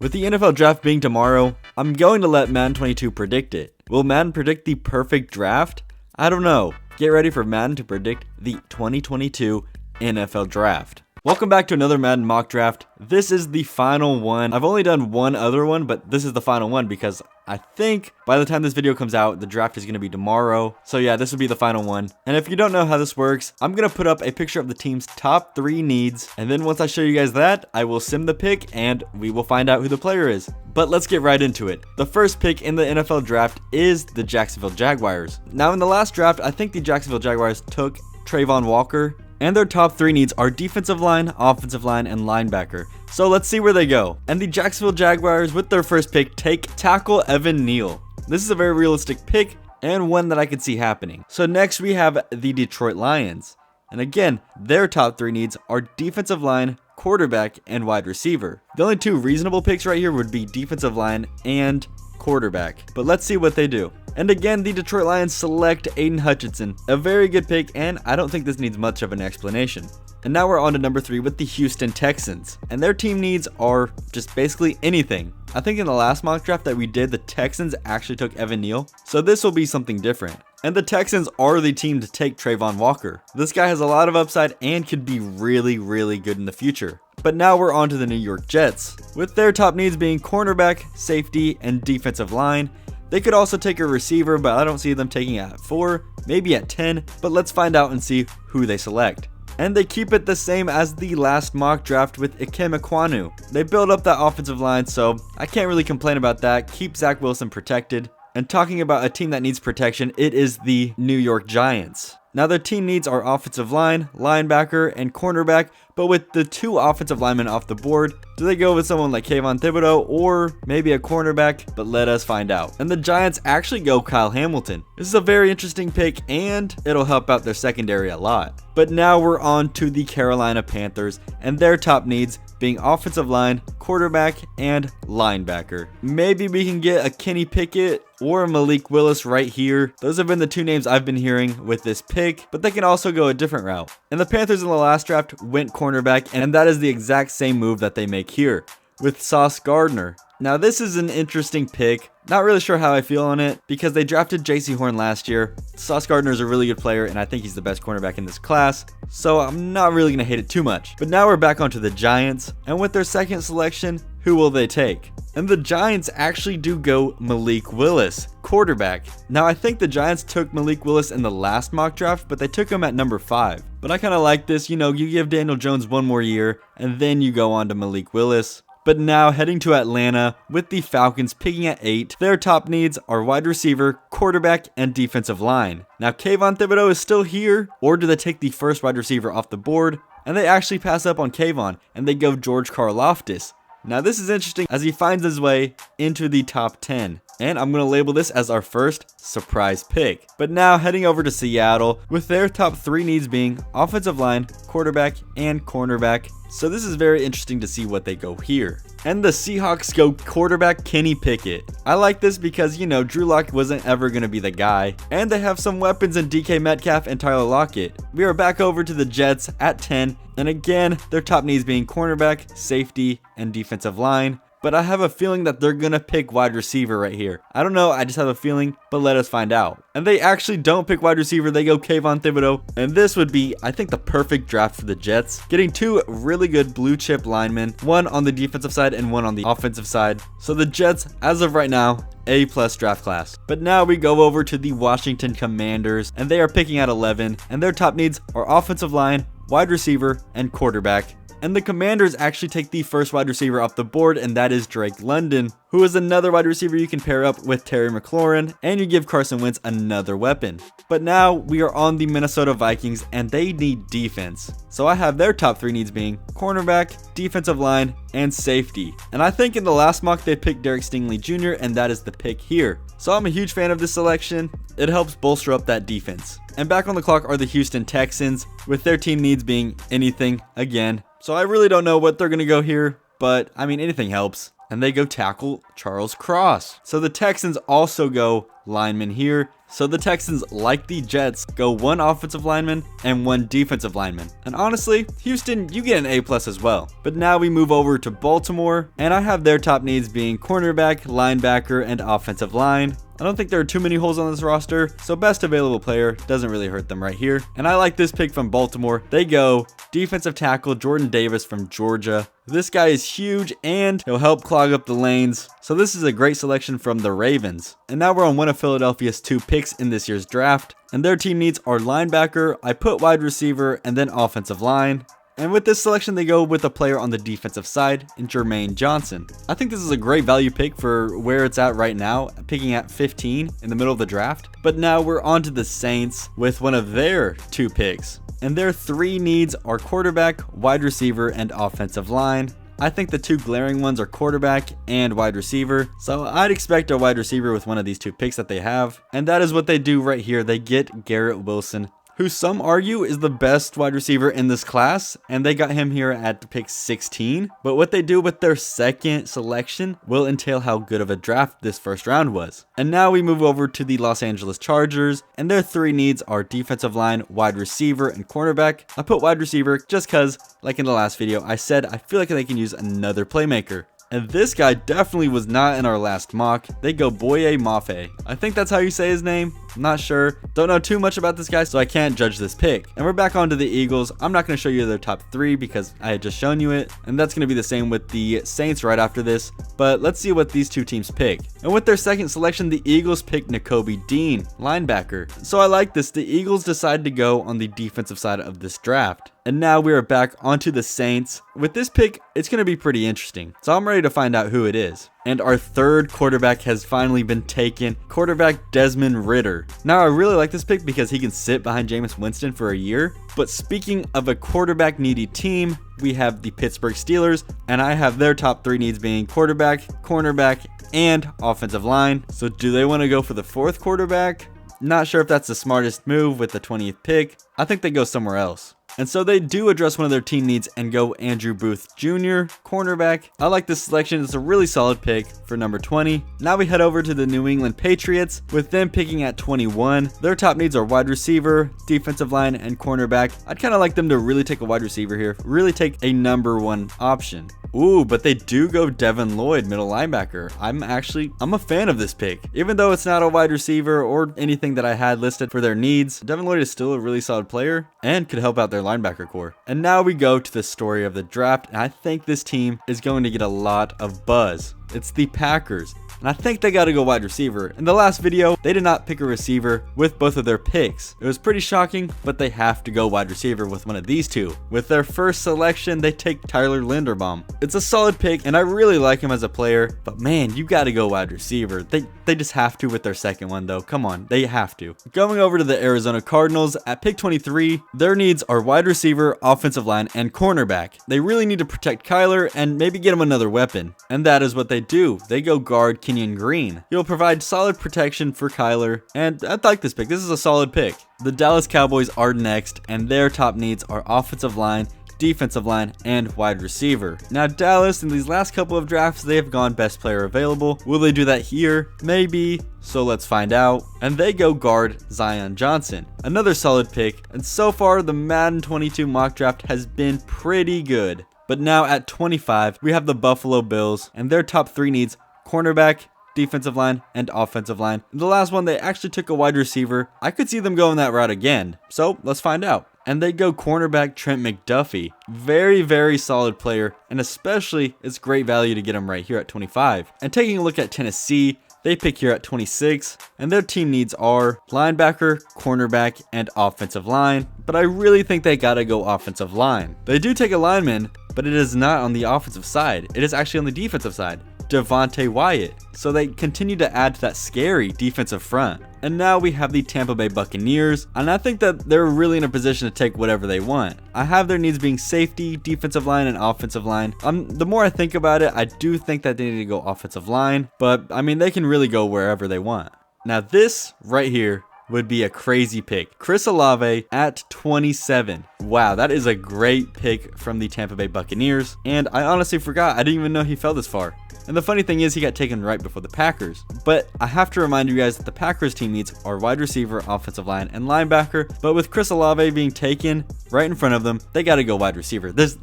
With the NFL draft being tomorrow, I'm going to let Madden 22 predict it. Will Madden predict the perfect draft? I don't know. Get ready for Madden to predict the 2022 NFL draft. Welcome back to another Madden mock draft. This is the final one. I've only done one other one, but this is the final one because I think by the time this video comes out, the draft is going to be tomorrow. So yeah, this will be the final one. And if you don't know how this works, I'm going to put up a picture of the team's top 3 needs. And then once I show you guys that, I will sim the pick and we will find out who the player is. But let's get right into it. The first pick in the NFL draft is the Jacksonville Jaguars. Now in the last draft, I think the Jacksonville Jaguars took Trayvon Walker. And their top 3 needs are defensive line, offensive line, and linebacker. So let's see where they go. And the Jacksonville Jaguars, with their first pick, take tackle Evan Neal. This is a very realistic pick and one that I could see happening. So next we have the Detroit Lions. And again, their top 3 needs are defensive line, quarterback, and wide receiver. The only 2 reasonable picks right here would be defensive line and quarterback. But let's see what they do. And again, the Detroit Lions select Aiden Hutchinson. A very good pick, and I don't think this needs much of an explanation. And now we're on to number 3 with the Houston Texans. And their team needs are just basically anything. I think in the last mock draft that we did, the Texans actually took Evan Neal. So this will be something different. And the Texans are the team to take Trayvon Walker. This guy has a lot of upside and could be really, really good in the future. But now we're on to the New York Jets. With their top needs being cornerback, safety, and defensive line. They could also take a receiver, but I don't see them taking it at 4, maybe at 10, but let's find out and see who they select. And they keep it the same as the last mock draft with Ikem Ekwonu. They build up that offensive line, so I can't really complain about that. Keep Zach Wilson protected. And talking about a team that needs protection, it is the New York Giants. Now their team needs are offensive line, linebacker, and cornerback, but with the 2 offensive linemen off the board, do they go with someone like Kayvon Thibodeaux or maybe a cornerback? But let us find out. And the Giants actually go Kyle Hamilton. This is a very interesting pick and it'll help out their secondary a lot. But now we're on to the Carolina Panthers and their top needs being offensive line, quarterback, and linebacker. Maybe we can get a Kenny Pickett or Malik Willis right here. Those have been the 2 names I've been hearing with this pick, but they can also go a different route. And the Panthers in the last draft went cornerback, and that is the exact same move that they make here with Sauce Gardner. Now this is an interesting pick. Not really sure how I feel on it because they drafted J.C. Horn last year. Sauce Gardner is a really good player and I think he's the best cornerback in this class. So I'm not really going to hate it too much. But now we're back onto the Giants. And with their second selection, who will they take? And the Giants actually do go Malik Willis, quarterback. Now I think the Giants took Malik Willis in the last mock draft, but they took him at number 5. But I kind of like this, you give Daniel Jones 1 more year and then you go on to Malik Willis. But now heading to Atlanta with the Falcons picking at 8. Their top needs are wide receiver, quarterback, and defensive line. Now Kayvon Thibodeaux is still here, or do they take the first wide receiver off the board? And they actually pass up on Kayvon and they go George Karlaftis. Now this is interesting as he finds his way into the top 10. And I'm going to label this as our first surprise pick. But now heading over to Seattle with their top 3 needs being offensive line, quarterback, and cornerback. So this is very interesting to see what they go here. And the Seahawks go quarterback Kenny Pickett. I like this because, Drew Lock wasn't ever going to be the guy. And they have some weapons in DK Metcalf and Tyler Lockett. We are back over to the Jets at 10. And again, their top needs being cornerback, safety, and defensive line. But I have a feeling that they're going to pick wide receiver right here. I don't know, I just have a feeling, but let us find out. And they actually don't pick wide receiver, they go Kayvon Thibodeaux. And this would be, I think, the perfect draft for the Jets. Getting 2 really good blue chip linemen, one on the defensive side and one on the offensive side. So the Jets, as of right now, A+ draft class. But now we go over to the Washington Commanders, and they are picking at 11. And their top needs are offensive line, wide receiver, and quarterback. And the Commanders actually take the first wide receiver off the board, and that is Drake London, who is another wide receiver you can pair up with Terry McLaurin, and you give Carson Wentz another weapon. But now we are on the Minnesota Vikings, and they need defense. So I have their top 3 needs being cornerback, defensive line, and safety. And I think in the last mock they picked Derek Stingley Jr., and that is the pick here. So I'm a huge fan of this selection. It helps bolster up that defense. And back on the clock are the Houston Texans, with their team needs being anything again. So I really don't know what they're going to go here, but I mean, anything helps. and they go tackle Charles Cross. So the Texans also go lineman here. So the Texans, like the Jets, go one offensive lineman and one defensive lineman. And honestly, Houston, you get an A+ as well. But now we move over to Baltimore, and I have their top needs being cornerback, linebacker, and offensive line. I don't think there are too many holes on this roster, so best available player doesn't really hurt them right here. And I like this pick from Baltimore. They go defensive tackle Jordan Davis from Georgia. This guy is huge and he'll help clog up the lanes. So this is a great selection from the Ravens. And now we're on one of Philadelphia's 2 picks in this year's draft. And their team needs are linebacker, I put wide receiver, and then offensive line. And with this selection, they go with a player on the defensive side in Jermaine Johnson. I think this is a great value pick for where it's at right now, picking at 15 in the middle of the draft. But now we're on to the Saints with one of their 2 picks. And their 3 needs are quarterback, wide receiver, and offensive line. I think the 2 glaring ones are quarterback and wide receiver. So I'd expect a wide receiver with one of these 2 picks that they have. And that is what they do right here. They get Garrett Wilson, who some argue is the best wide receiver in this class, and they got him here at pick 16. But what they do with their second selection will entail how good of a draft this first round was. And now we move over to the Los Angeles Chargers, and their 3 needs are defensive line, wide receiver, and cornerback. I put wide receiver just cause, like in the last video, I said I feel like they can use another playmaker. And this guy definitely was not in our last mock. They go Boye Mafe. I think that's how you say his name. I'm not sure. Don't know too much about this guy, so I can't judge this pick. And we're back onto the Eagles. I'm not going to show you their top 3 because I had just shown you it. And that's going to be the same with the Saints right after this. But let's see what these 2 teams pick. And with their second selection, the Eagles pick Nakobe Dean, linebacker. So I like this. The Eagles decided to go on the defensive side of this draft. And now we are back onto the Saints. With this pick, it's going to be pretty interesting. So I'm ready to find out who it is. And our 3rd quarterback has finally been taken, quarterback Desmond Ridder. Now I really like this pick because he can sit behind Jameis Winston for a year. But speaking of a quarterback needy team, we have the Pittsburgh Steelers, and I have their top 3 needs being quarterback, cornerback, and offensive line. So do they want to go for the 4th quarterback? Not sure if that's the smartest move with the 20th pick. I think they go somewhere else. And so they do address one of their team needs and go Andrew Booth Jr., cornerback. I like this selection. It's a really solid pick for number 20. Now we head over to the New England Patriots with them picking at 21. Their top needs are wide receiver, defensive line, and cornerback. I'd kind of like them to really take a wide receiver here, really take a number 1 option. Ooh, but they do go Devin Lloyd, middle linebacker. I'm a fan of this pick. Even though it's not a wide receiver or anything that I had listed for their needs, Devin Lloyd is still a really solid player and could help out their linebacker core. And now we go to the story of the draft, and I think this team is going to get a lot of buzz. It's the Packers. And I think they got to go wide receiver. In the last video, they did not pick a receiver with both of their picks. It was pretty shocking, but they have to go wide receiver with one of these 2. With their first selection, they take Tyler Linderbaum. It's a solid pick, and I really like him as a player, but man, you got to go wide receiver. They just have to with their second one, though. Come on, they have to. Going over to the Arizona Cardinals, at pick 23, their needs are wide receiver, offensive line, and cornerback. They really need to protect Kyler and maybe get him another weapon. And that is what they do. They go guard Kenyon Green. He'll provide solid protection for Kyler, and I like this pick. This is a solid pick. The Dallas Cowboys are next, and their top needs are offensive line, defensive line, and wide receiver. Now Dallas, in these last couple of drafts, they have gone best player available. Will they do that here? Maybe. So let's find out. And they go guard Zion Johnson. Another solid pick, and so far the Madden 22 mock draft has been pretty good. But now at 25, we have the Buffalo Bills, and their top 3 needs: cornerback, defensive line, and offensive line. In the last one, they actually took a wide receiver. I could see them going that route again. So let's find out. And they go cornerback Trent McDuffie. Very, very solid player, and especially it's great value to get him right here at 25. And taking a look at Tennessee, they pick here at 26, and their team needs are linebacker, cornerback, and offensive line. But I really think they gotta go offensive line. They do take a lineman, but it is not on the offensive side. It is actually on the defensive side. Devontae Wyatt. So they continue to add to that scary defensive front. And now we have the Tampa Bay Buccaneers, and I think that they're really in a position to take whatever they want. I have their needs being safety, defensive line, and offensive line. The more I think about it, I do think that they need to go offensive line, but I mean, they can really go wherever they want. Now this right here would be a crazy pick. Chris Olave at 27. Wow, that is a great pick from the Tampa Bay Buccaneers, and I honestly forgot. I didn't even know he fell this far. And the funny thing is he got taken right before the Packers. But I have to remind you guys that the Packers team needs are wide receiver, offensive line, and linebacker. But with Chris Olave being taken right in front of them, they got to go wide receiver. This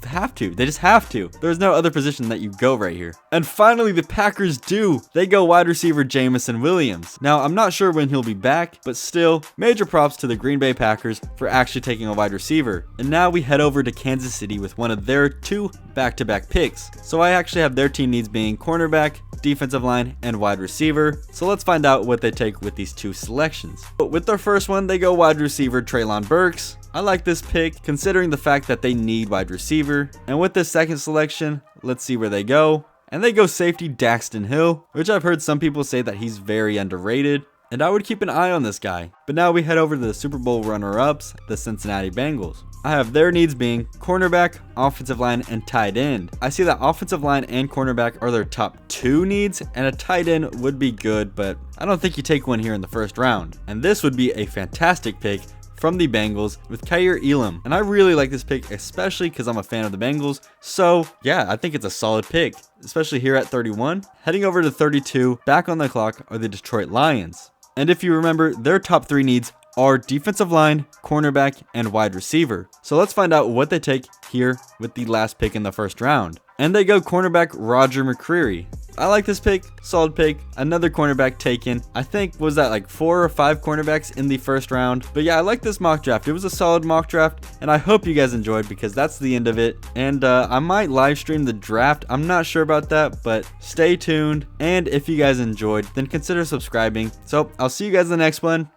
have to. They just have to. There's no other position that you go right here. And finally, the Packers do. They go wide receiver Jameson Williams. Now, I'm not sure when he'll be back, but still, major props to the Green Bay Packers for actually taking a wide receiver. And now we head over to Kansas City with one of their 2 back-to-back picks. So I actually have their team needs being cornerback, defensive line, and wide receiver. So let's find out what they take with these 2 selections. But with their first one, they go wide receiver Treylon Burks. I like this pick considering the fact that they need wide receiver. And with this second selection, let's see where they go. And they go safety Daxton Hill, which I've heard some people say that he's very underrated. And I would keep an eye on this guy. But now we head over to the Super Bowl runner-ups, the Cincinnati Bengals. I have their needs being cornerback, offensive line, and tight end. I see that offensive line and cornerback are their top 2 needs, and a tight end would be good, but I don't think you take one here in the first round. And this would be a fantastic pick from the Bengals with Kaiir Elam. And I really like this pick, especially because I'm a fan of the Bengals. So yeah, I think it's a solid pick, especially here at 31. Heading over to 32, back on the clock are the Detroit Lions. And if you remember, their top 3 needs are defensive line, cornerback, and wide receiver. So let's find out what they take here with the last pick in the first round. And they go cornerback Roger McCreary. I like this pick, solid pick, another cornerback taken. I think, was that like 4 or 5 cornerbacks in the first round? But yeah, I like this mock draft. It was a solid mock draft, and I hope you guys enjoyed because that's the end of it. And I might live stream the draft. I'm not sure about that, but stay tuned. And if you guys enjoyed, then consider subscribing. So I'll see you guys in the next one.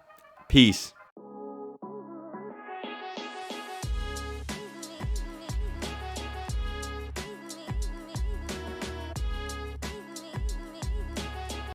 Peace.